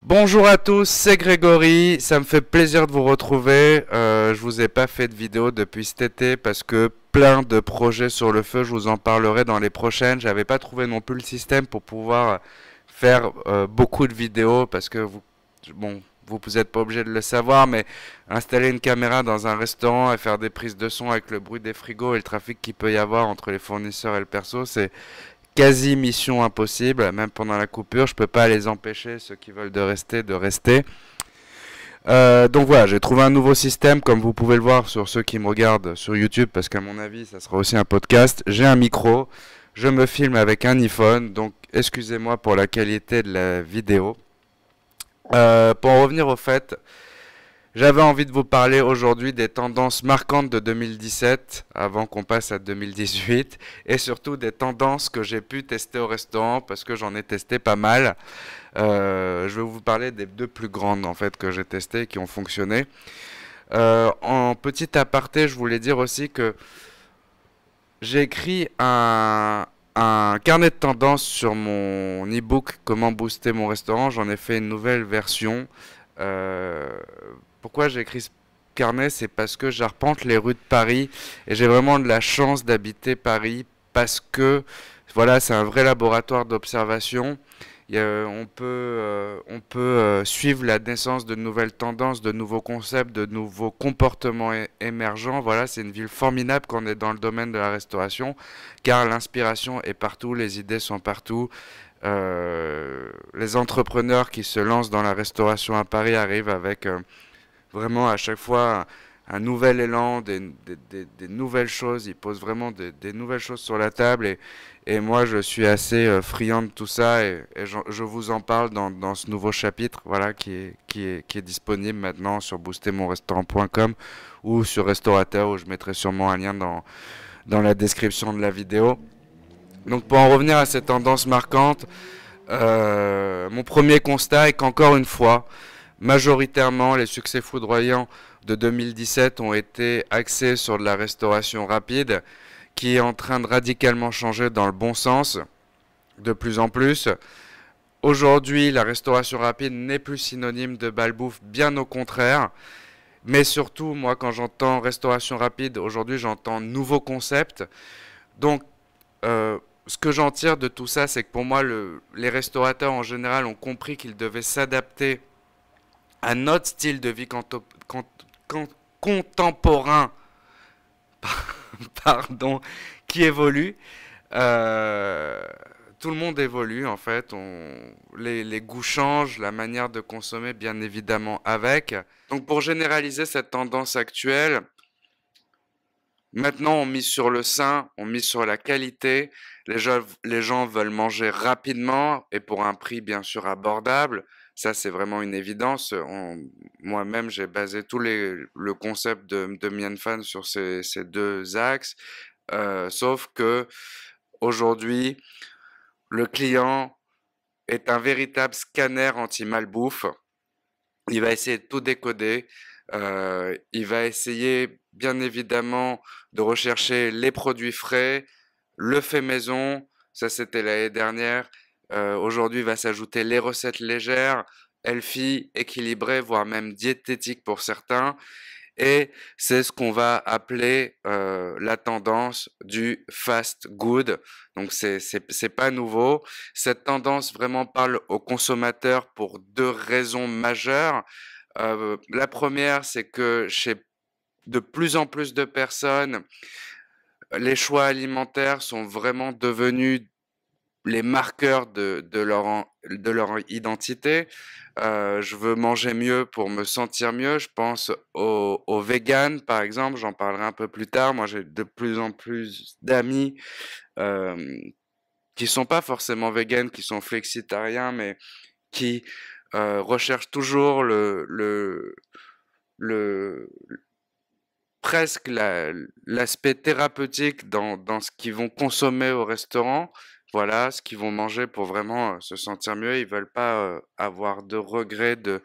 Bonjour à tous, c'est Grégory, ça me fait plaisir de vous retrouver. Je vous ai pas fait de vidéo depuis cet été parce que plein de projets sur le feu, je vous en parlerai dans les prochaines. J'avais pas trouvé non plus le système pour pouvoir faire beaucoup de vidéos parce que bon, vous n'êtes pas obligé de le savoir, mais installer une caméra dans un restaurant et faire des prises de son avec le bruit des frigos et le trafic qu'il peut y avoir entre les fournisseurs et le perso, c'est quasi mission impossible, même pendant la coupure, je peux pas les empêcher, ceux qui veulent de rester, de rester. Donc voilà, j'ai trouvé un nouveau système, comme vous pouvez le voir sur ceux qui me regardent sur YouTube, parce qu'à mon avis, ça sera aussi un podcast. J'ai un micro, je me filme avec un iPhone, donc excusez-moi pour la qualité de la vidéo. Pour en revenir au fait, j'avais envie de vous parler aujourd'hui des tendances marquantes de 2017, avant qu'on passe à 2018, et surtout des tendances que j'ai pu tester au restaurant, parce que j'en ai testé pas mal. Je vais vous parler des deux plus grandes en fait que j'ai testées et qui ont fonctionné. En petit aparté, je voulais dire aussi que j'ai écrit un carnet de tendances sur mon e-book Comment booster mon restaurant. J'en ai fait une nouvelle version. Euh, Pourquoi j'ai écrit ce carnet? C'est parce que j'arpente les rues de Paris et j'ai vraiment de la chance d'habiter Paris parce que voilà, c'est un vrai laboratoire d'observation. On peut suivre la naissance de nouvelles tendances, de nouveaux concepts, de nouveaux comportements émergents. Voilà, c'est une ville formidable quand on est dans le domaine de la restauration, car l'inspiration est partout, les idées sont partout. Les entrepreneurs qui se lancent dans la restauration à Paris arrivent avec vraiment à chaque fois un nouvel élan, des nouvelles choses. Ils posent vraiment des nouvelles choses sur la table et moi je suis assez friand de tout ça et je vous en parle dans ce nouveau chapitre voilà, qui est disponible maintenant sur boostermonrestaurant.com ou sur Restaurateur où je mettrai sûrement un lien dans la description de la vidéo. Donc pour en revenir à ces tendances marquantes, mon premier constat est qu'encore une fois, majoritairement, les succès foudroyants de 2017 ont été axés sur de la restauration rapide, qui est en train de radicalement changer dans le bon sens, de plus en plus. Aujourd'hui, la restauration rapide n'est plus synonyme de balbouffe, bien au contraire. Mais surtout, moi, quand j'entends restauration rapide, aujourd'hui, j'entends nouveau concept. Donc, ce que j'en tire de tout ça, c'est que pour moi, les restaurateurs en général ont compris qu'ils devaient s'adapter à notre style de vie contemporain, pardon, qui évolue. Euh, Tout le monde évolue en fait. Les goûts changent, la manière de consommer bien évidemment avec. Donc pour généraliser cette tendance actuelle, maintenant on mise sur le sain, on mise sur la qualité. Les gens veulent manger rapidement et pour un prix bien sûr abordable. Ça, c'est vraiment une évidence. Moi-même, j'ai basé le concept de Mian Fan sur ces deux axes. Sauf que aujourd'hui, le client est un véritable scanner anti-malbouffe. Il va essayer de tout décoder. Il va essayer, bien évidemment, de rechercher les produits frais, le fait maison. Ça, c'était l'année dernière. Aujourd'hui, il va s'ajouter les recettes légères, healthy, équilibrées, voire même diététiques pour certains. Et c'est ce qu'on va appeler la tendance du fast good. Donc c'est pas nouveau. Cette tendance vraiment parle aux consommateurs pour deux raisons majeures. La première, c'est que chez de plus en plus de personnes, les choix alimentaires sont vraiment devenus les marqueurs de leur identité. Je veux manger mieux pour me sentir mieux. Je pense aux véganes, par exemple. J'en parlerai un peu plus tard. Moi, j'ai de plus en plus d'amis euh, qui sont pas forcément véganes, qui sont flexitariens, mais qui recherchent toujours le presque l'aspect thérapeutique dans ce qu'ils vont consommer au restaurant. Voilà, ce qu'ils vont manger pour vraiment se sentir mieux. Ils veulent pas avoir de regrets de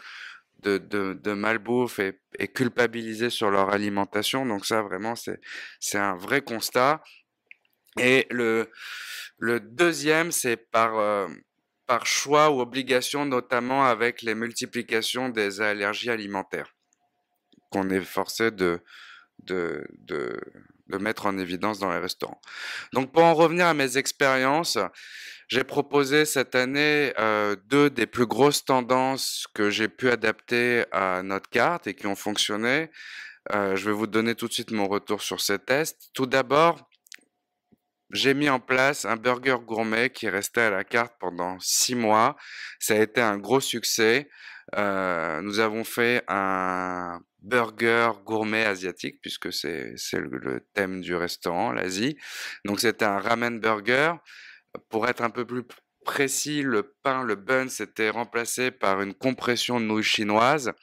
malbouffe et culpabiliser sur leur alimentation. Donc ça, vraiment, c'est un vrai constat. Et le deuxième, c'est par choix ou obligation, notamment avec les multiplications des allergies alimentaires, qu'on est forcé de, de, de mettre en évidence dans les restaurants. Donc pour en revenir à mes expériences, j'ai proposé cette année deux des plus grosses tendances que j'ai pu adapter à notre carte et qui ont fonctionné. Je vais vous donner tout de suite mon retour sur ces tests. Tout d'abord, j'ai mis en place un burger gourmet qui est resté à la carte pendant 6 mois. Ça a été un gros succès. Nous avons fait un burger gourmet asiatique puisque c'est le thème du restaurant, l'Asie. Donc c'était un ramen burger. Pour être un peu plus précis, le pain, le bun, s'était remplacé par une compression de nouilles chinoises.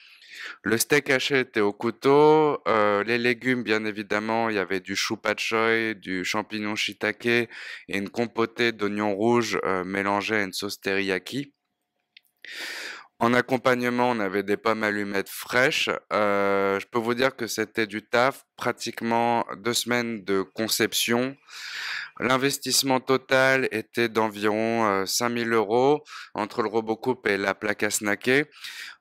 Le steak haché était au couteau. Les légumes, bien évidemment, il y avait du chou pat choy, du champignon shiitake et une compotée d'oignons rouges mélangés à une sauce teriyaki. En accompagnement, on avait des pommes allumettes fraîches. Je peux vous dire que c'était du taf, pratiquement 2 semaines de conception. L'investissement total était d'environ 5000 euros entre le robot coupe et la plaque à snacker.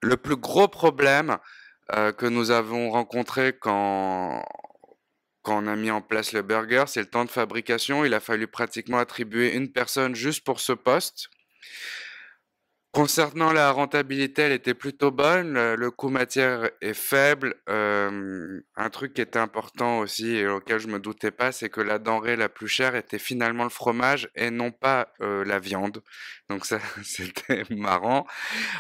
Le plus gros problème que nous avons rencontré quand on a mis en place le burger, c'est le temps de fabrication. Il a fallu pratiquement attribuer une personne juste pour ce poste. Concernant la rentabilité, elle était plutôt bonne. Le coût matière est faible. Un truc qui était important aussi et auquel je me doutais pas, c'est que la denrée la plus chère était finalement le fromage et non pas la viande. Donc ça, c'était marrant.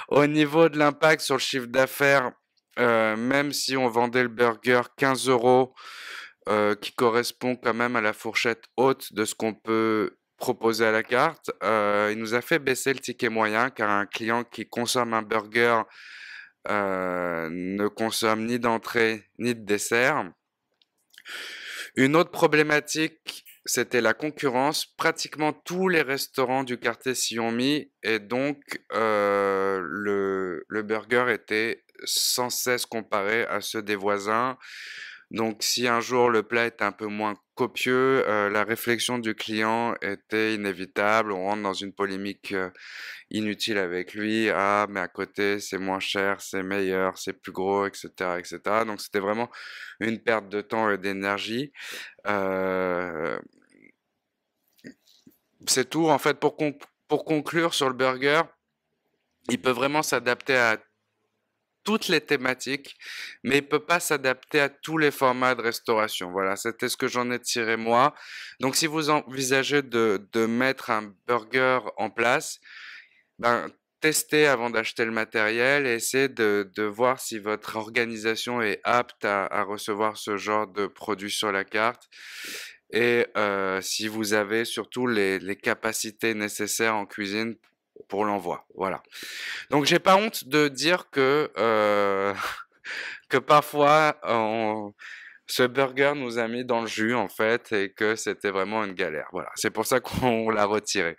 Au niveau de l'impact sur le chiffre d'affaires, même si on vendait le burger 15 euros, qui correspond quand même à la fourchette haute de ce qu'on peut proposer à la carte, il nous a fait baisser le ticket moyen car un client qui consomme un burger ne consomme ni d'entrée ni de dessert. Une autre problématique, c'était la concurrence. Pratiquement tous les restaurants du quartier s'y ont mis et donc le burger était sans cesse comparé à ceux des voisins. Donc si un jour le plat est un peu moins copieux, la réflexion du client était inévitable. On rentre dans une polémique inutile avec lui. Ah, mais à côté, c'est moins cher, c'est meilleur, c'est plus gros, etc., etc. Donc c'était vraiment une perte de temps et d'énergie. Euh, c'est tout. En fait, pour conclure sur le burger, il peut vraiment s'adapter à toutes les thématiques, mais il peut pas s'adapter à tous les formats de restauration. Voilà, c'était ce que j'en ai tiré moi. Donc, si vous envisagez de mettre un burger en place, ben, testez avant d'acheter le matériel et essayez de voir si votre organisation est apte à recevoir ce genre de produit sur la carte et si vous avez surtout les capacités nécessaires en cuisine pour l'envoi. Voilà. Donc j'ai pas honte de dire que que parfois ce burger nous a mis dans le jus en fait et que c'était vraiment une galère. Voilà, c'est pour ça qu'on l'a retiré.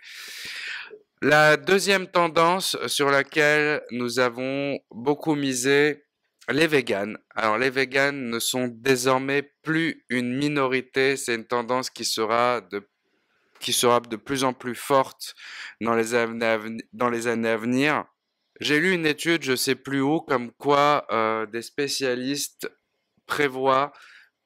La deuxième tendance sur laquelle nous avons beaucoup misé, les véganes. Alors les véganes ne sont désormais plus une minorité, c'est une tendance qui sera de plus en plus forte dans dans les années à venir. J'ai lu une étude, je sais plus où, comme quoi des spécialistes prévoient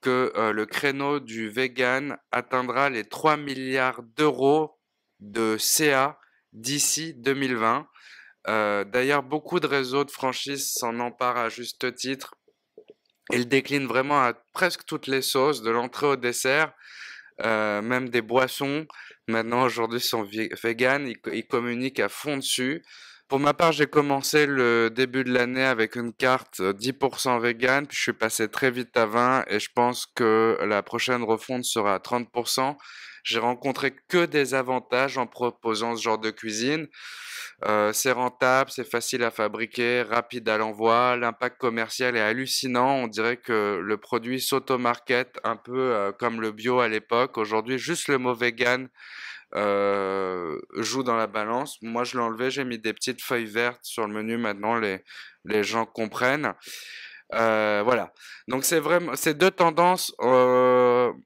que le créneau du vegan atteindra les 3 milliards d'euros de CA d'ici 2020. D'ailleurs, beaucoup de réseaux de franchise s'en emparent à juste titre. Ils déclinent vraiment à presque toutes les sauces, de l'entrée au dessert, même des boissons. Maintenant, aujourd'hui, sont vegan, ils communiquent à fond dessus. Pour ma part, j'ai commencé le début de l'année avec une carte 10% vegan, puis je suis passé très vite à 20 et je pense que la prochaine refonte sera à 30%. J'ai rencontré que des avantages en proposant ce genre de cuisine. C'est rentable, c'est facile à fabriquer, rapide à l'envoi, l'impact commercial est hallucinant. On dirait que le produit s'auto-market un peu comme le bio à l'époque. Aujourd'hui, juste le mot vegan joue dans la balance. Moi, je l'ai enlevé, j'ai mis des petites feuilles vertes sur le menu. Maintenant, les gens comprennent. Voilà. Donc c'est vraiment ces deux tendances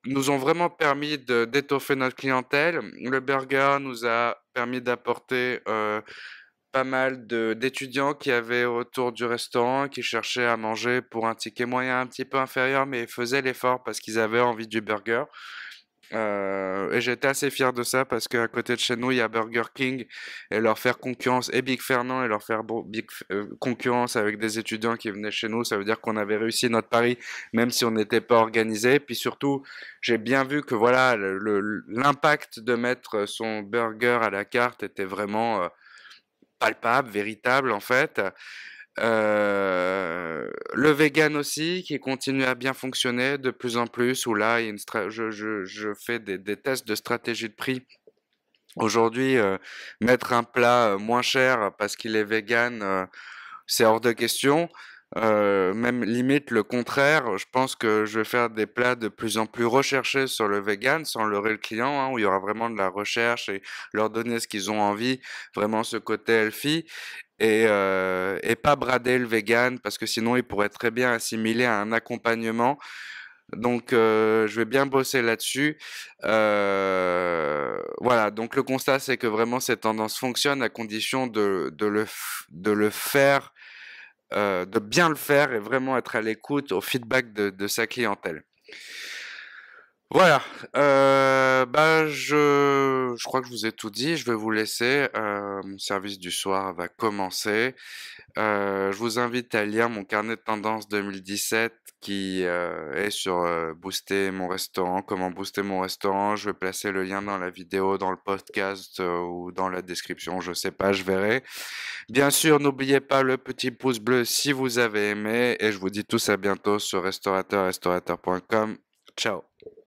nous ont vraiment permis d'étoffer notre clientèle. Le burger nous a permis d'apporter pas mal d'étudiants qui avaient autour du restaurant, qui cherchaient à manger pour un ticket moyen un petit peu inférieur, mais ils faisaient l'effort parce qu'ils avaient envie du burger. Et j'étais assez fier de ça parce qu'à côté de chez nous, il y a Burger King et leur faire concurrence et Big Fernand et leur faire concurrence avec des étudiants qui venaient chez nous, ça veut dire qu'on avait réussi notre pari même si on n'était pas organisé. Puis surtout, j'ai bien vu que voilà, l'impact de mettre son burger à la carte était vraiment palpable, véritable en fait. Le vegan aussi, qui continue à bien fonctionner de plus en plus, où là, il y a je fais des tests de stratégie de prix. Aujourd'hui, mettre un plat moins cher parce qu'il est vegan, c'est hors de question. Même limite le contraire, je pense que je vais faire des plats de plus en plus recherchés sur le vegan, sans leurrer le client, hein, où il y aura vraiment de la recherche et leur donner ce qu'ils ont envie, vraiment ce côté healthy, et pas brader le vegan, parce que sinon il pourrait très bien assimiler à un accompagnement. Donc je vais bien bosser là-dessus. Voilà, donc le constat c'est que vraiment cette tendance fonctionne à condition de le faire, de bien le faire et vraiment être à l'écoute au feedback de sa clientèle. Voilà, bah je crois que je vous ai tout dit, je vais vous laisser, mon service du soir va commencer. Je vous invite à lire mon carnet de tendances 2017 qui est sur booster mon restaurant, comment booster mon restaurant. Je vais placer le lien dans la vidéo, dans le podcast ou dans la description, je sais pas, je verrai. Bien sûr, n'oubliez pas le petit pouce bleu si vous avez aimé et je vous dis tous à bientôt sur restaurateur.com. Ciao.